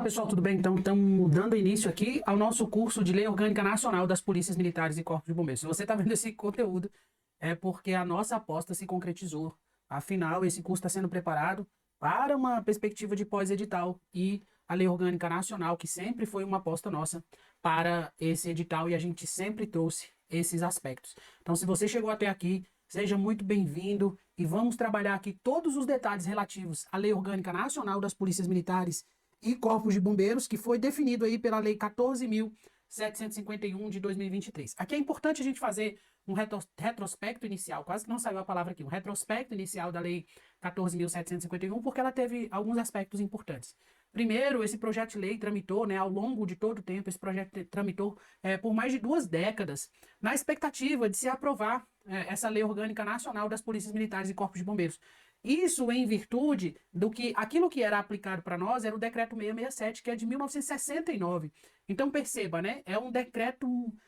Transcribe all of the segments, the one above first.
Pessoal, tudo bem? Então, estamos dando início aqui ao nosso curso de Lei Orgânica Nacional das Polícias Militares e Corpos de Bombeiros. Se você está vendo esse conteúdo, é porque a nossa aposta se concretizou. Afinal, esse curso está sendo preparado para uma perspectiva de pós-edital e a Lei Orgânica Nacional, que sempre foi uma aposta nossa para esse edital e a gente sempre trouxe esses aspectos. Então, se você chegou até aqui, seja muito bem-vindo e vamos trabalhar aqui todos os detalhes relativos à Lei Orgânica Nacional das Polícias Militares e Corpos de Bombeiros, que foi definido aí pela Lei 14.751 de 2023. Aqui é importante a gente fazer um retrospecto inicial, quase que não saiu a palavra aqui, um retrospecto inicial da Lei 14.751, porque ela teve alguns aspectos importantes. Primeiro, esse projeto de lei tramitou, ao longo de todo o tempo, esse projeto tramitou por mais de 2 décadas, na expectativa de se aprovar essa Lei Orgânica Nacional das Polícias Militares e Corpos de Bombeiros. Isso em virtude do que aquilo que era aplicado para nós era o decreto 667, que é de 1969. Então perceba, é um decreto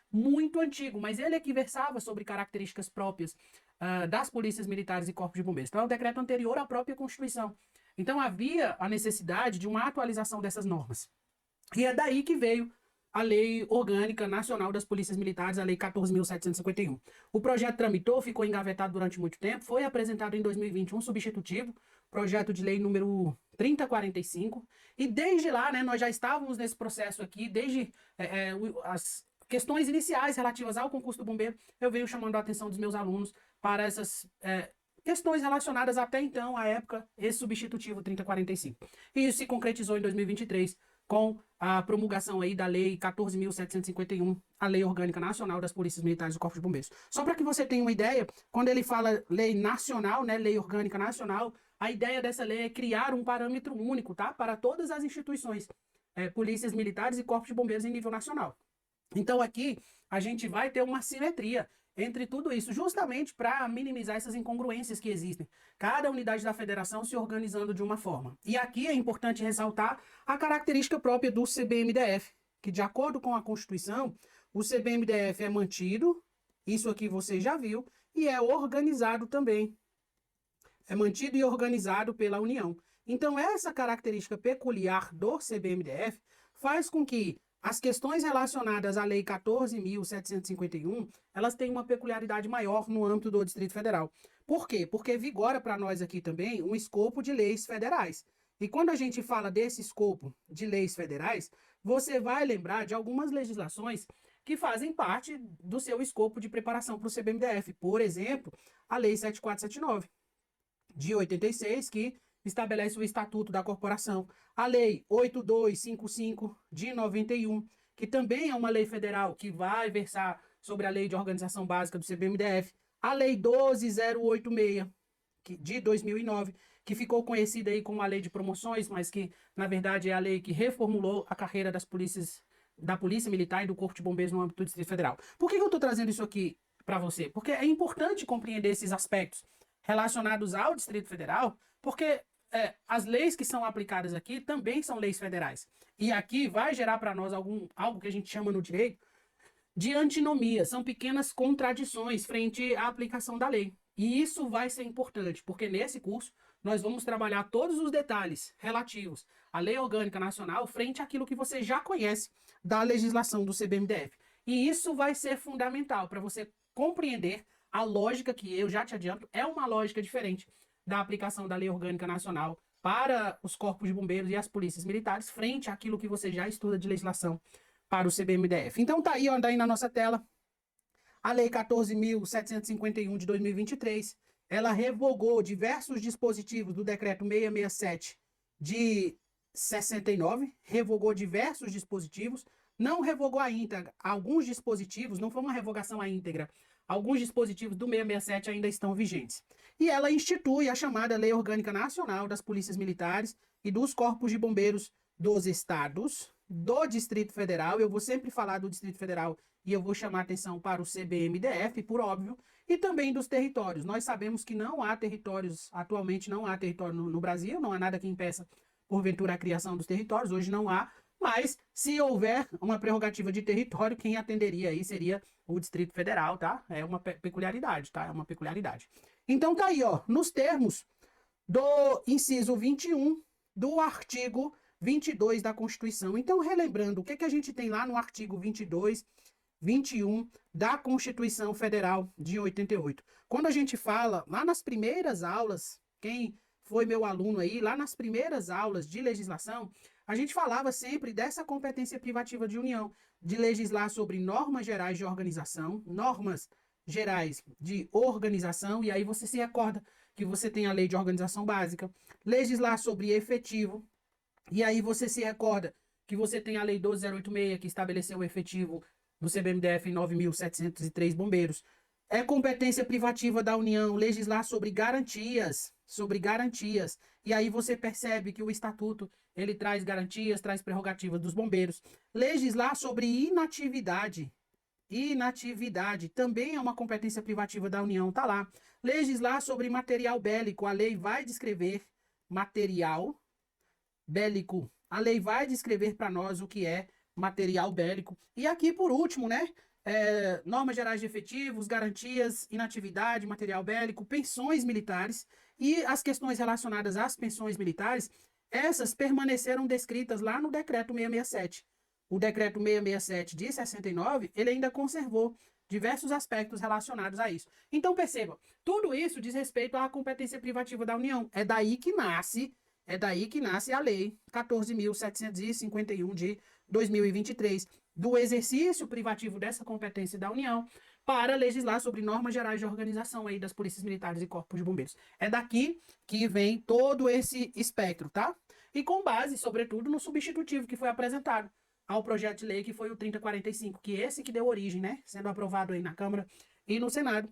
muito antigo, mas ele é que versava sobre características próprias das polícias militares e corpos de bombeiros. Então é um decreto anterior à própria Constituição. Então havia a necessidade de uma atualização dessas normas. E é daí que veio a Lei Orgânica Nacional das Polícias Militares, a Lei 14.751. O projeto tramitou, ficou engavetado durante muito tempo, foi apresentado em 2021 substitutivo, projeto de lei número 3045, e desde lá, nós já estávamos nesse processo aqui, desde as questões iniciais relativas ao concurso do bombeiro, eu venho chamando a atenção dos meus alunos para essas questões relacionadas até então, à época, esse substitutivo 3045. E isso se concretizou em 2023, com a promulgação aí da Lei 14.751, a Lei Orgânica Nacional das Polícias Militares e Corpos de Bombeiros. Só para que você tenha uma ideia, quando ele fala lei nacional, Lei Orgânica Nacional, a ideia dessa lei é criar um parâmetro único, tá? Para todas as instituições, polícias militares e corpos de bombeiros em nível nacional. Então aqui a gente vai ter uma simetria entre tudo isso, justamente para minimizar essas incongruências que existem. Cada unidade da federação se organizando de uma forma. E aqui é importante ressaltar a característica própria do CBMDF, que de acordo com a Constituição, o CBMDF é mantido, isso aqui você já viu, e é organizado também. É mantido e organizado pela União. Então essa característica peculiar do CBMDF faz com que as questões relacionadas à Lei 14.751, elas têm uma peculiaridade maior no âmbito do Distrito Federal. Por quê? Porque vigora para nós aqui também um escopo de leis federais. E quando a gente fala desse escopo de leis federais, você vai lembrar de algumas legislações que fazem parte do seu escopo de preparação para o CBMDF. Por exemplo, a Lei 7479, de 86, que estabelece o Estatuto da Corporação. A Lei 8255 de 91, que também é uma lei federal que vai versar sobre a Lei de Organização Básica do CBMDF. A Lei 12086 de 2009, que ficou conhecida aí como a Lei de Promoções, mas que, na verdade, é a lei que reformulou a carreira da Polícia Militar e do Corpo de Bombeiros no âmbito do Distrito Federal. Por que eu estou trazendo isso aqui para você? Porque é importante compreender esses aspectos relacionados ao Distrito Federal, porque as leis que são aplicadas aqui também são leis federais. E aqui vai gerar para nós algo que a gente chama no direito de antinomia. São pequenas contradições frente à aplicação da lei. E isso vai ser importante, porque nesse curso nós vamos trabalhar todos os detalhes relativos à Lei Orgânica Nacional frente àquilo que você já conhece da legislação do CBMDF. E isso vai ser fundamental para você compreender a lógica que eu já te adianto, é uma lógica diferente da aplicação da Lei Orgânica Nacional para os corpos de bombeiros e as polícias militares, frente àquilo que você já estuda de legislação para o CBMDF. Então tá aí, daí na nossa tela, a Lei 14.751 de 2023, ela revogou diversos dispositivos do Decreto 667 de 69, revogou diversos dispositivos, não revogou a íntegra, alguns dispositivos, não foi uma revogação à íntegra, alguns dispositivos do 667 ainda estão vigentes. E ela institui a chamada Lei Orgânica Nacional das Polícias Militares e dos Corpos de Bombeiros dos Estados, do Distrito Federal. Eu vou sempre falar do Distrito Federal e eu vou chamar atenção para o CBMDF, por óbvio, e também dos territórios. Nós sabemos que não há territórios, atualmente não há território no Brasil, não há nada que impeça, porventura, a criação dos territórios, hoje não há, mas se houver uma prerrogativa de território, quem atenderia aí seria o Distrito Federal, tá? É uma peculiaridade, tá? É uma peculiaridade. Então tá aí, nos termos do inciso 21 do artigo 22 da Constituição. Então, relembrando, o que a gente tem lá no artigo 22, 21 da Constituição Federal de 88. Quando a gente fala, lá nas primeiras aulas, quem foi meu aluno aí, lá nas primeiras aulas de legislação, a gente falava sempre dessa competência privativa de União, de legislar sobre normas gerais de organização, normas gerais de organização, e aí você se recorda que você tem a lei de organização básica, legislar sobre efetivo, e aí você se recorda que você tem a lei 12086, que estabeleceu o efetivo do CBMDF em 9.703 bombeiros. É competência privativa da União legislar sobre garantias, e aí você percebe que o estatuto, ele traz garantias, traz prerrogativas dos bombeiros. Legislar sobre inatividade também é uma competência privativa da União, tá lá. Legislar sobre material bélico, a lei vai descrever material bélico. A lei vai descrever para nós o que é material bélico. E aqui, por último, né? Normas gerais de efetivos, garantias, inatividade, material bélico, pensões militares e as questões relacionadas às pensões militares, essas permaneceram descritas lá no decreto 667. O decreto 667 de 69, ele ainda conservou diversos aspectos relacionados a isso. Então, perceba, tudo isso diz respeito à competência privativa da União. É daí que nasce a lei 14.751 de 2023, do exercício privativo dessa competência da União para legislar sobre normas gerais de organização aí das polícias militares e corpos de bombeiros. É daqui que vem todo esse espectro, tá? E com base, sobretudo, no substitutivo que foi apresentado ao projeto de lei, que foi o 3045, que esse que deu origem, né, sendo aprovado aí na Câmara e no Senado,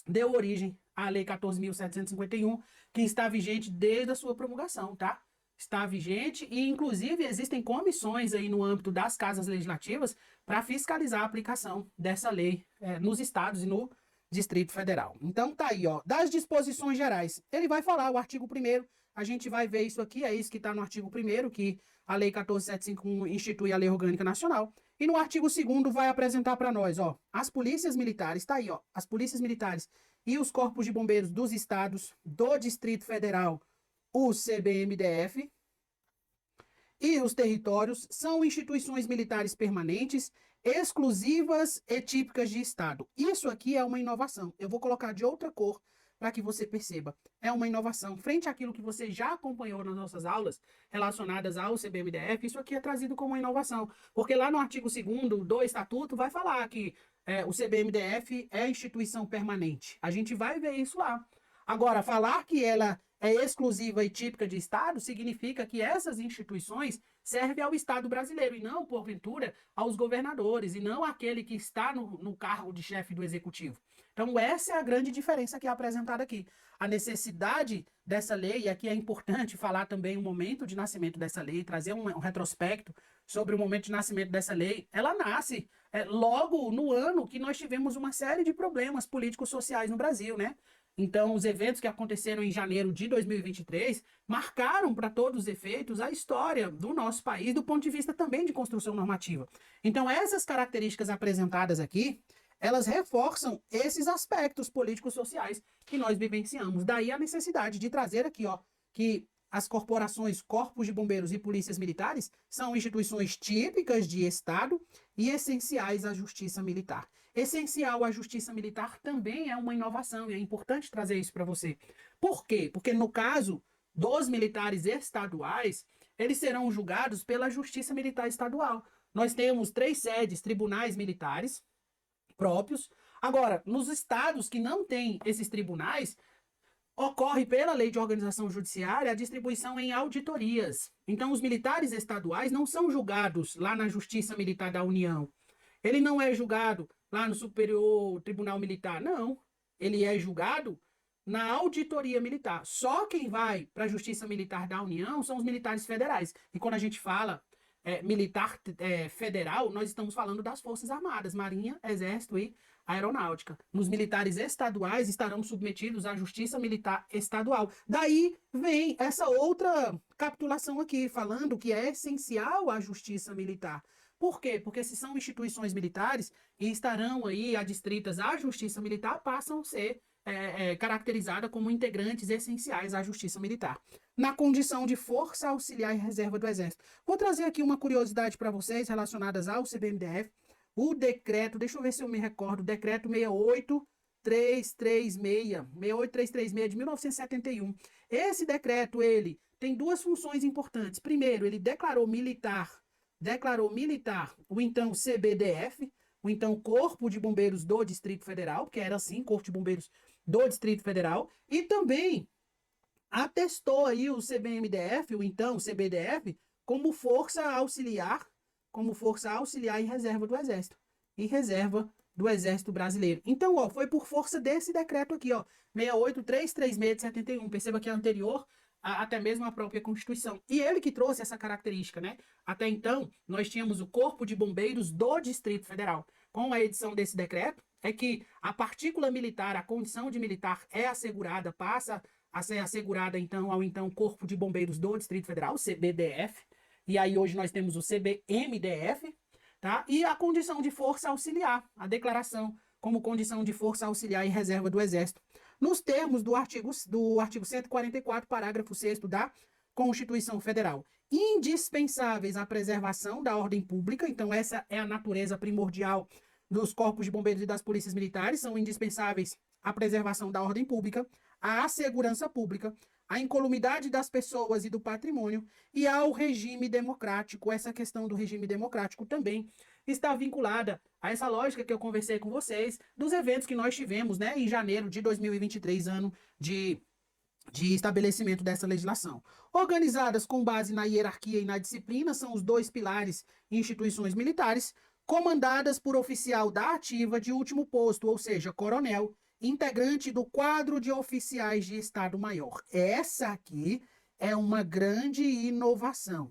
deu origem à lei 14.751, que está vigente desde a sua promulgação, tá? Está vigente e, inclusive, existem comissões aí no âmbito das casas legislativas para fiscalizar a aplicação dessa lei nos estados e no Distrito Federal. Então, tá aí, ó, das disposições gerais. Ele vai falar, o artigo 1º, a gente vai ver isso aqui, é isso que está no artigo 1º, que a lei 14.751 institui a Lei Orgânica Nacional. E no artigo 2º vai apresentar para nós, ó, as polícias militares, tá aí, ó, as polícias militares e os corpos de bombeiros dos estados, do Distrito Federal, o CBMDF, e os territórios são instituições militares permanentes, exclusivas e típicas de Estado. Isso aqui é uma inovação. Eu vou colocar de outra cor para que você perceba. É uma inovação. Frente àquilo que você já acompanhou nas nossas aulas relacionadas ao CBMDF, isso aqui é trazido como uma inovação. Porque lá no artigo 2º do Estatuto vai falar que o CBMDF é instituição permanente. A gente vai ver isso lá. Agora, falar que ela é exclusiva e típica de Estado significa que essas instituições servem ao Estado brasileiro e não, porventura, aos governadores e não àquele que está no cargo de chefe do Executivo. Então, essa é a grande diferença que é apresentada aqui. A necessidade dessa lei, e aqui é importante falar também o momento de nascimento dessa lei, trazer um retrospecto sobre o momento de nascimento dessa lei. Ela nasce logo no ano que nós tivemos uma série de problemas políticos sociais no Brasil, né? Então, os eventos que aconteceram em janeiro de 2023 marcaram, para todos os efeitos, a história do nosso país, do ponto de vista também de construção normativa. Então, essas características apresentadas aqui, elas reforçam esses aspectos políticos sociais que nós vivenciamos. Daí a necessidade de trazer aqui, ó, que as corporações, corpos de bombeiros e polícias militares são instituições típicas de Estado e essenciais à justiça militar. Essencial à justiça militar também é uma inovação e é importante trazer isso para você. Por quê? Porque no caso dos militares estaduais, eles serão julgados pela Justiça Militar Estadual. Nós temos 3 sedes, tribunais militares próprios. Agora, nos estados que não têm esses tribunais, ocorre pela Lei de Organização Judiciária a distribuição em auditorias. Então, os militares estaduais não são julgados lá na Justiça Militar da União. Ele não é julgado lá no Superior Tribunal Militar, não. Ele é julgado na auditoria militar. Só quem vai para a Justiça Militar da União são os militares federais. E quando a gente fala militar federal, nós estamos falando das Forças Armadas, Marinha, Exército e Aeronáutica. Nos militares estaduais estarão submetidos à Justiça Militar Estadual. Daí vem essa outra capitulação aqui, falando que é essencial a Justiça Militar. Por quê? Porque se são instituições militares e estarão aí adstritas à Justiça Militar, passam a ser caracterizada como integrantes essenciais à justiça militar, na condição de força auxiliar e reserva do Exército. Vou trazer aqui uma curiosidade para vocês relacionadas ao CBMDF. O decreto, deixa eu ver se eu me recordo, o decreto 68336 de 1971. Esse decreto, ele tem duas funções importantes. Primeiro, ele declarou militar o então CBDF, o então Corpo de Bombeiros do Distrito Federal, que era assim, Corpo de Bombeiros do Distrito Federal, e também atestou aí o CBMDF, o então CBDF, como força auxiliar e reserva do Exército. E reserva do Exército Brasileiro. Então, ó, foi por força desse decreto aqui, ó, 68336 de 71. Perceba que é anterior até mesmo à própria Constituição. E ele que trouxe essa característica, né? Até então, nós tínhamos o Corpo de Bombeiros do Distrito Federal. Com a edição desse decreto, é que a partícula militar, a condição de militar é assegurada, passa a ser assegurada então ao então Corpo de Bombeiros do Distrito Federal, CBDF, e aí hoje nós temos o CBMDF, tá? E a condição de força auxiliar, a declaração como condição de força auxiliar e reserva do Exército, nos termos do artigo 144, parágrafo 6º da Constituição Federal. Indispensáveis à preservação da ordem pública, então essa é a natureza primordial dos corpos de bombeiros e das polícias militares, são indispensáveis à preservação da ordem pública, à segurança pública, à incolumidade das pessoas e do patrimônio e ao regime democrático. Essa questão do regime democrático também está vinculada a essa lógica que eu conversei com vocês, dos eventos que nós tivemos, né, em janeiro de 2023, ano de estabelecimento dessa legislação. Organizadas com base na hierarquia e na disciplina, são os dois pilares instituições militares, comandadas por oficial da ativa de último posto, ou seja, coronel, integrante do quadro de oficiais de Estado-Maior. Essa aqui é uma grande inovação.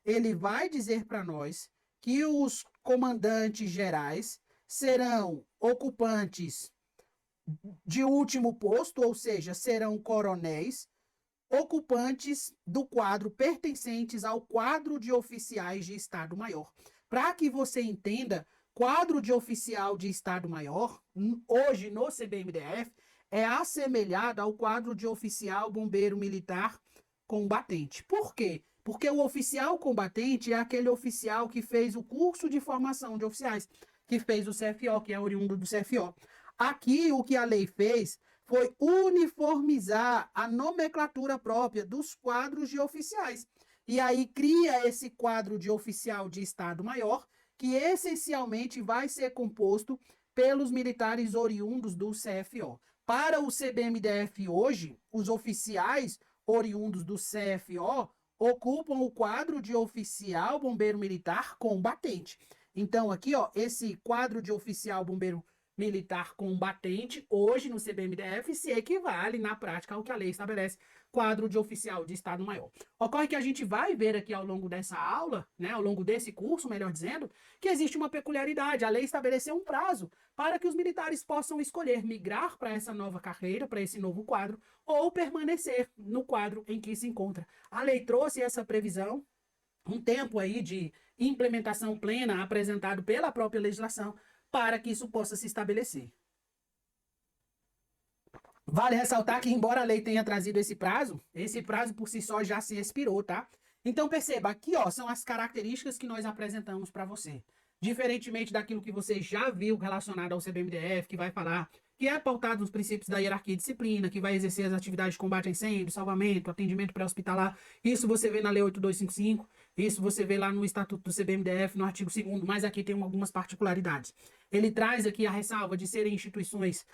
Ele vai dizer para nós que os comandantes gerais serão ocupantes de último posto, ou seja, serão coronéis, ocupantes do quadro pertencentes ao quadro de oficiais de Estado-Maior. Para que você entenda, quadro de oficial de Estado-Maior, hoje no CBMDF, é assemelhado ao quadro de oficial bombeiro militar combatente. Por quê? Porque o oficial combatente é aquele oficial que fez o curso de formação de oficiais, que fez o CFO, que é oriundo do CFO. Aqui, o que a lei fez foi uniformizar a nomenclatura própria dos quadros de oficiais. E aí cria esse quadro de oficial de Estado-Maior, que essencialmente vai ser composto pelos militares oriundos do CFO. Para o CBMDF hoje, os oficiais oriundos do CFO ocupam o quadro de oficial bombeiro militar combatente. Então, aqui, ó, esse quadro de oficial bombeiro militar combatente, hoje no CBMDF, se equivale na prática ao que a lei estabelece, quadro de oficial de Estado-Maior. Ocorre que a gente vai ver aqui ao longo dessa aula, né, ao longo desse curso, melhor dizendo, que existe uma peculiaridade. A lei estabeleceu um prazo para que os militares possam escolher migrar para essa nova carreira, para esse novo quadro, ou permanecer no quadro em que se encontra. A lei trouxe essa previsão, um tempo aí de implementação plena apresentado pela própria legislação, para que isso possa se estabelecer. Vale ressaltar que, embora a lei tenha trazido esse prazo por si só já se expirou, tá? Então, perceba, aqui, ó, são as características que nós apresentamos para você. Diferentemente daquilo que você já viu relacionado ao CBMDF, que vai falar que é pautado nos princípios da hierarquia e disciplina, que vai exercer as atividades de combate a incêndio, salvamento, atendimento pré-hospitalar. Isso você vê na Lei 8255, isso você vê lá no Estatuto do CBMDF, no artigo 2º, mas aqui tem algumas particularidades. Ele traz aqui a ressalva de serem instituições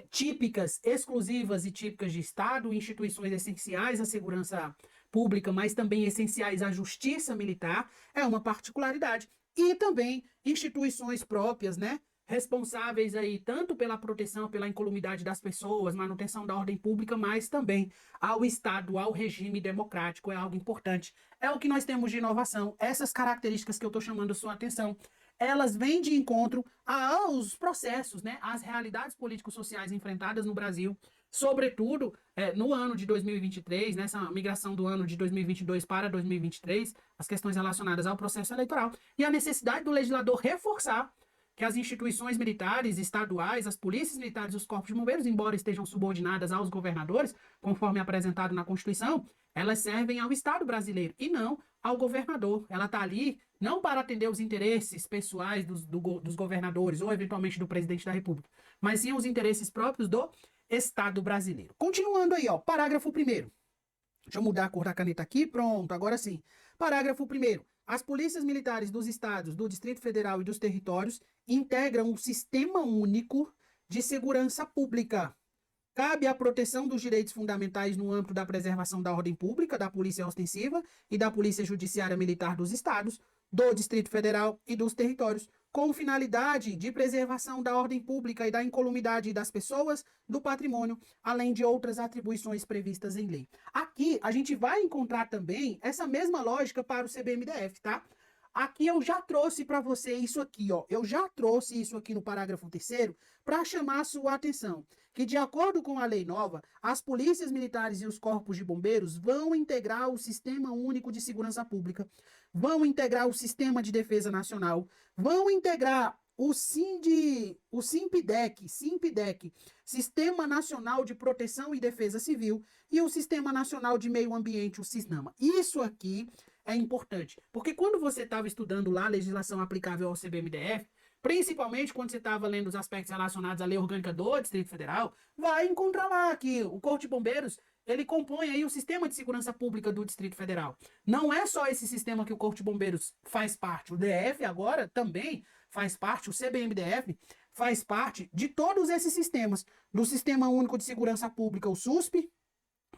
típicas, exclusivas e típicas de Estado, instituições essenciais à segurança pública, mas também essenciais à justiça militar, é uma particularidade. E também instituições próprias, né? Responsáveis aí tanto pela proteção, pela incolumidade das pessoas, manutenção da ordem pública, mas também ao Estado, ao regime democrático, é algo importante. É o que nós temos de inovação. Essas características que eu estou chamando a sua atenção, elas vêm de encontro aos processos, né, às realidades político-sociais enfrentadas no Brasil, sobretudo no ano de 2023, nessa migração do ano de 2022 para 2023, as questões relacionadas ao processo eleitoral e a necessidade do legislador reforçar que as instituições militares estaduais, as polícias militares e os corpos de bombeiros, embora estejam subordinadas aos governadores, conforme apresentado na Constituição, elas servem ao Estado brasileiro e não ao governador. Ela está ali não para atender os interesses pessoais dos governadores ou eventualmente do presidente da República, mas sim os interesses próprios do Estado brasileiro. Continuando aí, ó, parágrafo 1º. Deixa eu mudar a cor da caneta aqui, pronto, agora sim. Parágrafo 1º. As polícias militares dos estados, do Distrito Federal e dos territórios integram um sistema único de segurança pública. Cabe a proteção dos direitos fundamentais no âmbito da preservação da ordem pública, da Polícia Ostensiva e da Polícia Judiciária Militar dos estados, do Distrito Federal e dos territórios, com finalidade de preservação da ordem pública e da incolumidade das pessoas, do patrimônio, além de outras atribuições previstas em lei. Aqui a gente vai encontrar também essa mesma lógica para o CBMDF, tá? Aqui eu já trouxe para você isso aqui, ó. Eu já trouxe isso aqui no parágrafo 3º para chamar a sua atenção, que de acordo com a lei nova, as polícias militares e os corpos de bombeiros vão integrar o Sistema Único de Segurança Pública, vão integrar o Sistema de Defesa Nacional, vão integrar o SIMPDEC, Sistema Nacional de Proteção e Defesa Civil, e o Sistema Nacional de Meio Ambiente, o SISNAMA. Isso aqui é importante, porque quando você estava estudando lá a legislação aplicável ao CBMDF, principalmente quando você estava lendo os aspectos relacionados à lei orgânica do Distrito Federal, vai encontrar lá que o Corpo de Bombeiros, ele compõe aí o sistema de segurança pública do Distrito Federal. Não é só esse sistema que o Corpo de Bombeiros faz parte, o DF agora também faz parte, o CBMDF faz parte de todos esses sistemas, do Sistema Único de Segurança Pública, o SUSP,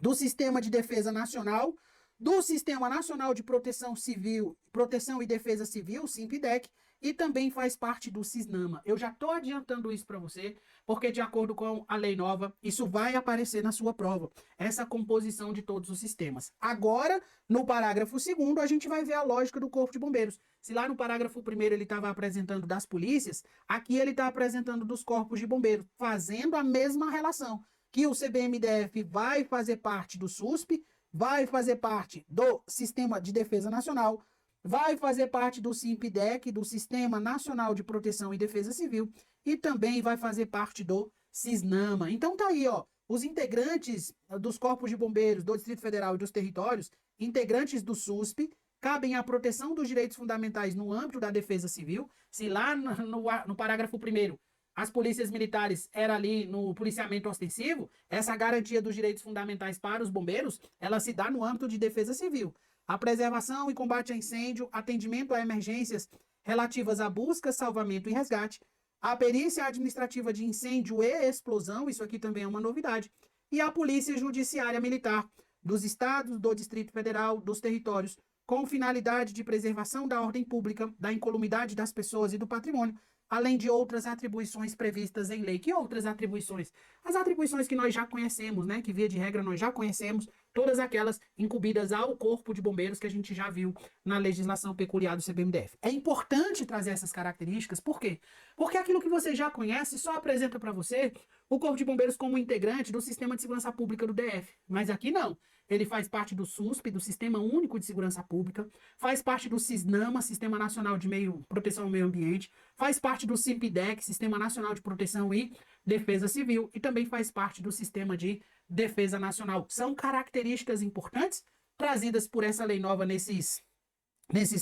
do Sistema de Defesa Nacional, do Sistema Nacional de Proteção Civil, Proteção e Defesa Civil, SIMPDEC, e também faz parte do SISNAMA. Eu já estou adiantando isso para você, porque de acordo com a lei nova, isso vai aparecer na sua prova, essa composição de todos os sistemas. Agora, no parágrafo 2º, a gente vai ver a lógica do Corpo de Bombeiros. Se lá no parágrafo 1º ele estava apresentando das polícias, aqui ele está apresentando dos corpos de bombeiros, fazendo a mesma relação, que o CBMDF vai fazer parte do SUSP, vai fazer parte do Sistema de Defesa Nacional, vai fazer parte do SIMPDEC, do Sistema Nacional de Proteção e Defesa Civil, e também vai fazer parte do SISNAMA. Então tá aí, ó, os integrantes dos corpos de bombeiros do Distrito Federal e dos territórios, integrantes do SUSP, cabem à proteção dos direitos fundamentais no âmbito da defesa civil. Se lá no parágrafo 1º as polícias militares era ali no policiamento ostensivo, essa garantia dos direitos fundamentais para os bombeiros, ela se dá no âmbito de defesa civil. A preservação e combate a incêndio, atendimento a emergências relativas à busca, salvamento e resgate, a perícia administrativa de incêndio e explosão, isso aqui também é uma novidade, e a polícia judiciária militar dos estados, do Distrito Federal, dos territórios, com finalidade de preservação da ordem pública, da incolumidade das pessoas e do patrimônio, além de outras atribuições previstas em lei. Que outras atribuições? As atribuições que nós já conhecemos, né? Que via de regra nós já conhecemos, todas aquelas incumbidas ao Corpo de Bombeiros que a gente já viu na legislação peculiar do CBMDF. É importante trazer essas características, por quê? Porque aquilo que você já conhece só apresenta para você o Corpo de Bombeiros como integrante do Sistema de Segurança Pública do DF. Mas aqui não. Ele faz parte do SUSP, do Sistema Único de Segurança Pública, faz parte do SISNAMA, Sistema Nacional de Proteção ao Meio Ambiente, faz parte do SIMPDEC, Sistema Nacional de Proteção e Defesa Civil, e também faz parte do Sistema de Defesa Nacional. São características importantes trazidas por essa lei nova nesses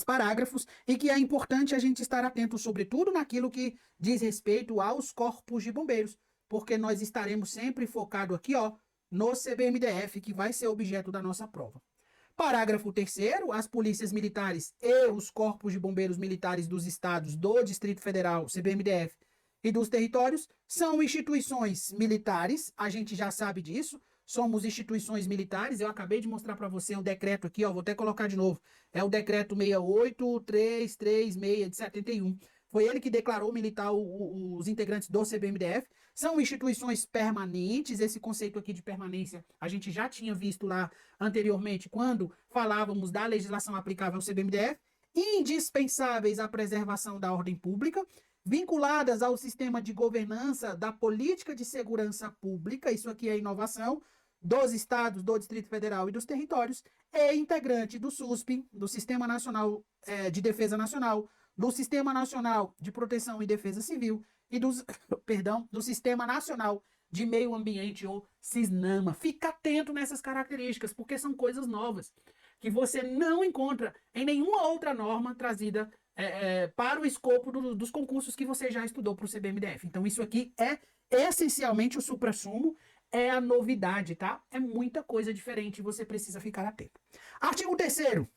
parágrafos, e que é importante a gente estar atento, sobretudo naquilo que diz respeito aos corpos de bombeiros, porque nós estaremos sempre focados aqui, ó, no CBMDF, que vai ser objeto da nossa prova. Parágrafo 3º, as polícias militares e os corpos de bombeiros militares dos estados, do Distrito Federal, CBMDF, e dos territórios, são instituições militares, a gente já sabe disso, somos instituições militares. Eu acabei de mostrar para você um decreto aqui, ó, vou até colocar de novo, é o decreto 68336 de 71, foi ele que declarou militar os integrantes do CBMDF. São instituições permanentes, esse conceito aqui de permanência a gente já tinha visto lá anteriormente, quando falávamos da legislação aplicável ao CBMDF, indispensáveis à preservação da ordem pública, vinculadas ao sistema de governança da política de segurança pública, isso aqui é inovação, dos estados, do Distrito Federal e dos territórios, e integrante do SUSP, do Sistema Nacional de Defesa Nacional, do Sistema Nacional de Proteção e Defesa Civil e do Sistema Nacional de Meio Ambiente, ou SISNAMA. Fica atento nessas características, porque são coisas novas que você não encontra em nenhuma outra norma trazida para o escopo dos concursos que você já estudou para o CBMDF. Então, isso aqui é essencialmente o suprassumo, é a novidade, tá? É muita coisa diferente, você precisa ficar atento. Artigo 3º.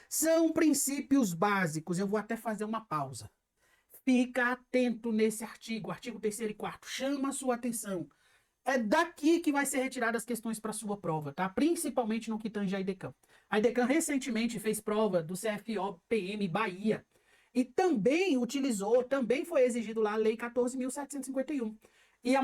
São princípios básicos. Eu vou até fazer uma pausa. Fica atento nesse artigo 3º e 4º. Chama a sua atenção. É daqui que vai ser retiradas as questões para sua prova, tá? Principalmente no que tange a IDECAM. A IDECAM recentemente fez prova do CFO PM Bahia e também foi exigido lá a Lei 14.751. E a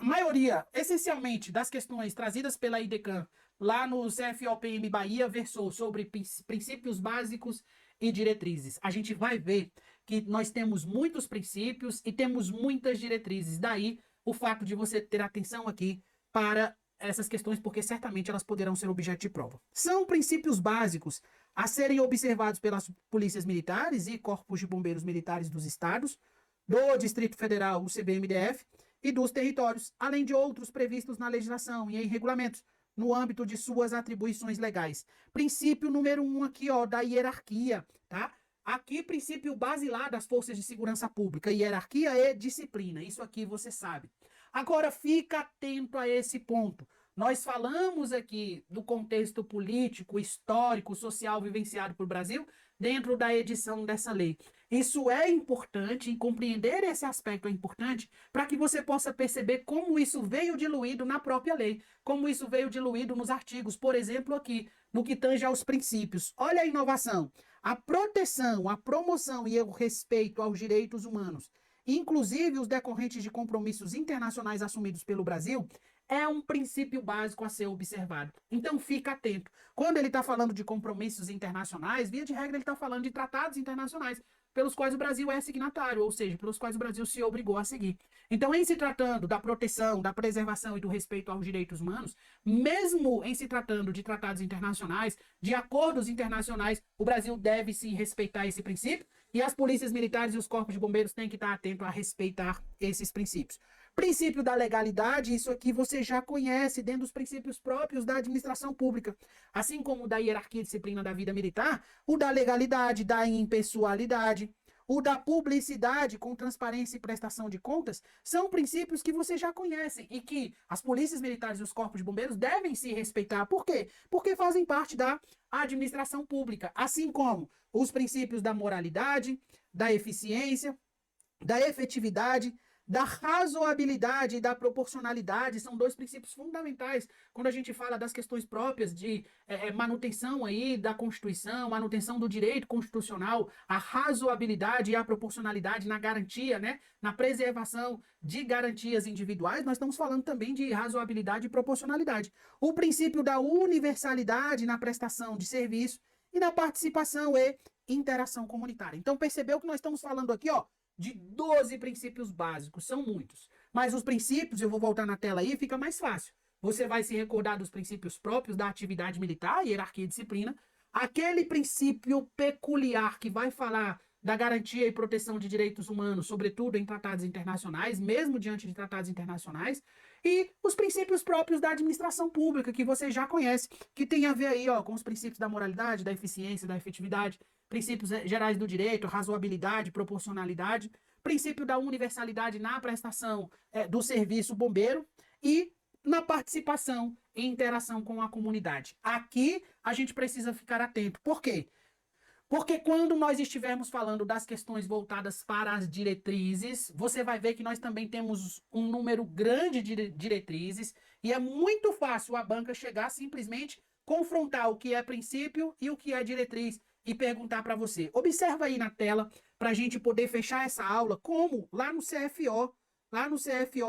maioria, essencialmente, das questões trazidas pela IDECAM lá no CFO PM Bahia versou sobre princípios básicos e diretrizes. A gente vai ver que nós temos muitos princípios e temos muitas diretrizes. Daí o fato de você ter atenção aqui para essas questões, porque certamente elas poderão ser objeto de prova. São princípios básicos a serem observados pelas polícias militares e corpos de bombeiros militares dos estados, do Distrito Federal, o CBMDF, e dos territórios, além de outros previstos na legislação e em regulamentos, no âmbito de suas atribuições legais. Princípio número 1 aqui, ó, da hierarquia, tá? Aqui, princípio basilar das forças de segurança pública, hierarquia e disciplina. Isso aqui você sabe. Agora, fica atento a esse ponto. Nós falamos aqui do contexto político, histórico, social vivenciado pelo Brasil dentro da edição dessa lei. Isso é importante, e compreender esse aspecto é importante para que você possa perceber como isso veio diluído na própria lei, como isso veio diluído nos artigos, por exemplo, aqui, no que tange aos princípios. Olha a inovação. A proteção, a promoção e o respeito aos direitos humanos, inclusive os decorrentes de compromissos internacionais assumidos pelo Brasil, é um princípio básico a ser observado. Então, fica atento. Quando ele está falando de compromissos internacionais, via de regra, ele está falando de tratados internacionais pelos quais o Brasil é signatário, ou seja, pelos quais o Brasil se obrigou a seguir. Então, em se tratando da proteção, da preservação e do respeito aos direitos humanos, mesmo em se tratando de tratados internacionais, de acordos internacionais, o Brasil deve sim respeitar esse princípio, e as polícias militares e os corpos de bombeiros têm que estar atentos a respeitar esses princípios. Princípio da legalidade, isso aqui você já conhece dentro dos princípios próprios da administração pública. Assim como o da hierarquia e disciplina da vida militar, o da legalidade, da impessoalidade, o da publicidade com transparência e prestação de contas, são princípios que você já conhece e que as polícias militares e os corpos de bombeiros devem se respeitar. Por quê? Porque fazem parte da administração pública, assim como os princípios da moralidade, da eficiência, da efetividade, da razoabilidade e da proporcionalidade. São dois princípios fundamentais quando a gente fala das questões próprias de manutenção aí da Constituição, manutenção do direito constitucional, a razoabilidade e a proporcionalidade na garantia, né, na preservação de garantias individuais. Nós estamos falando também de razoabilidade e proporcionalidade. O princípio da universalidade na prestação de serviço e na participação e interação comunitária. Então, percebeu que nós estamos falando aqui, ó, de 12 princípios básicos, são muitos. Mas os princípios, eu vou voltar na tela aí, fica mais fácil. Você vai se recordar dos princípios próprios da atividade militar, hierarquia e disciplina. Aquele princípio peculiar que vai falar da garantia e proteção de direitos humanos, sobretudo em tratados internacionais, mesmo diante de tratados internacionais. E os princípios próprios da administração pública, que você já conhece, que tem a ver aí, ó, com os princípios da moralidade, da eficiência, da efetividade, princípios gerais do direito, razoabilidade, proporcionalidade, princípio da universalidade na prestação do serviço bombeiro e na participação e interação com a comunidade. Aqui a gente precisa ficar atento. Por quê? Porque quando nós estivermos falando das questões voltadas para as diretrizes, você vai ver que nós também temos um número grande de diretrizes e é muito fácil a banca chegar simplesmente confrontar o que é princípio e o que é diretriz e perguntar para você. Observa aí na tela para a gente poder fechar essa aula, como lá no CFO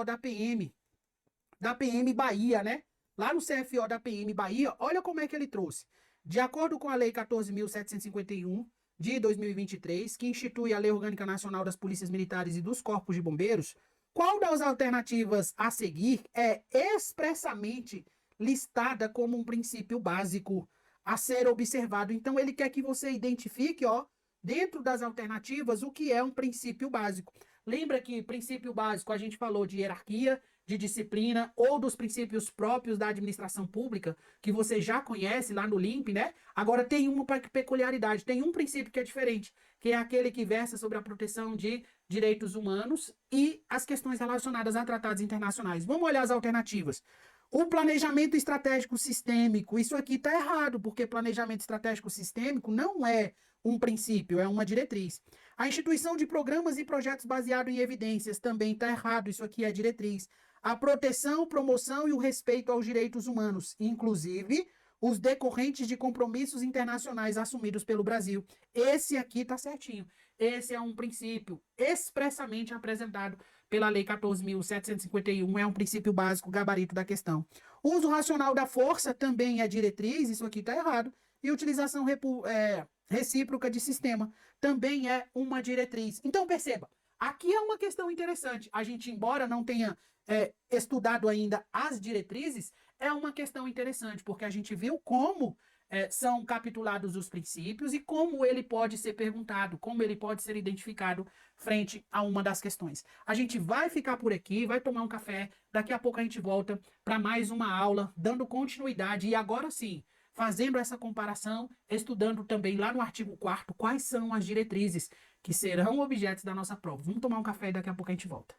da PM Bahia, né? Lá no CFO da PM Bahia, olha como é que ele trouxe. De acordo com a Lei 14.751 de 2023, que institui a Lei Orgânica Nacional das Polícias Militares e dos Corpos de Bombeiros, qual das alternativas a seguir é expressamente listada como um princípio básico a ser observado? Então, ele quer que você identifique, ó, dentro das alternativas, o que é um princípio básico. Lembra que princípio básico a gente falou de hierarquia, de disciplina ou dos princípios próprios da administração pública, que você já conhece lá no LIMP, né? Agora tem uma peculiaridade, tem um princípio que é diferente, que é aquele que versa sobre a proteção de direitos humanos e as questões relacionadas a tratados internacionais. Vamos olhar as alternativas. O planejamento estratégico sistêmico, isso aqui está errado, porque planejamento estratégico sistêmico não é um princípio, é uma diretriz. A instituição de programas e projetos baseados em evidências também está errado, isso aqui é diretriz. A proteção, promoção e o respeito aos direitos humanos, inclusive os decorrentes de compromissos internacionais assumidos pelo Brasil. Esse aqui está certinho. Esse é um princípio expressamente apresentado pela Lei 14.751, é um princípio básico, gabarito da questão. O uso racional da força também é diretriz, isso aqui está errado. E utilização recíproca de sistema também é uma diretriz. Então, perceba, aqui é uma questão interessante. A gente, embora não tenha estudado ainda as diretrizes, é uma questão interessante, porque a gente viu como são capitulados os princípios e como ele pode ser perguntado, como ele pode ser identificado frente a uma das questões. A gente vai ficar por aqui, vai tomar um café, daqui a pouco a gente volta para mais uma aula, dando continuidade e agora sim, fazendo essa comparação, estudando também lá no artigo 4º quais são as diretrizes que serão objetos da nossa prova. Vamos tomar um café e daqui a pouco a gente volta.